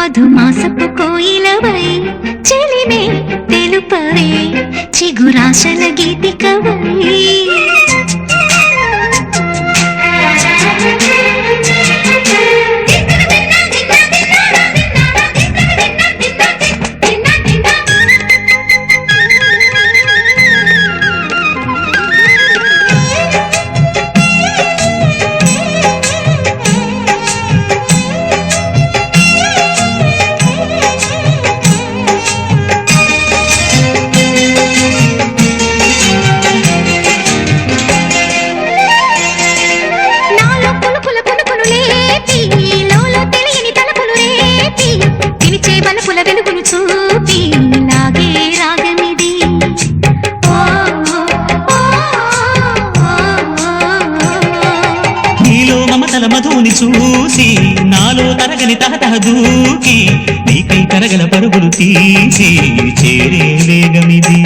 మధుమాసపు కోయిలవై చెలిమే తెలుపవే చిగురాశల గీతికవై మధుని చూసి నాలో తరగని తహతహ దూకి నీకై తరగల పరుగులు తీసి చేరే వేగమిది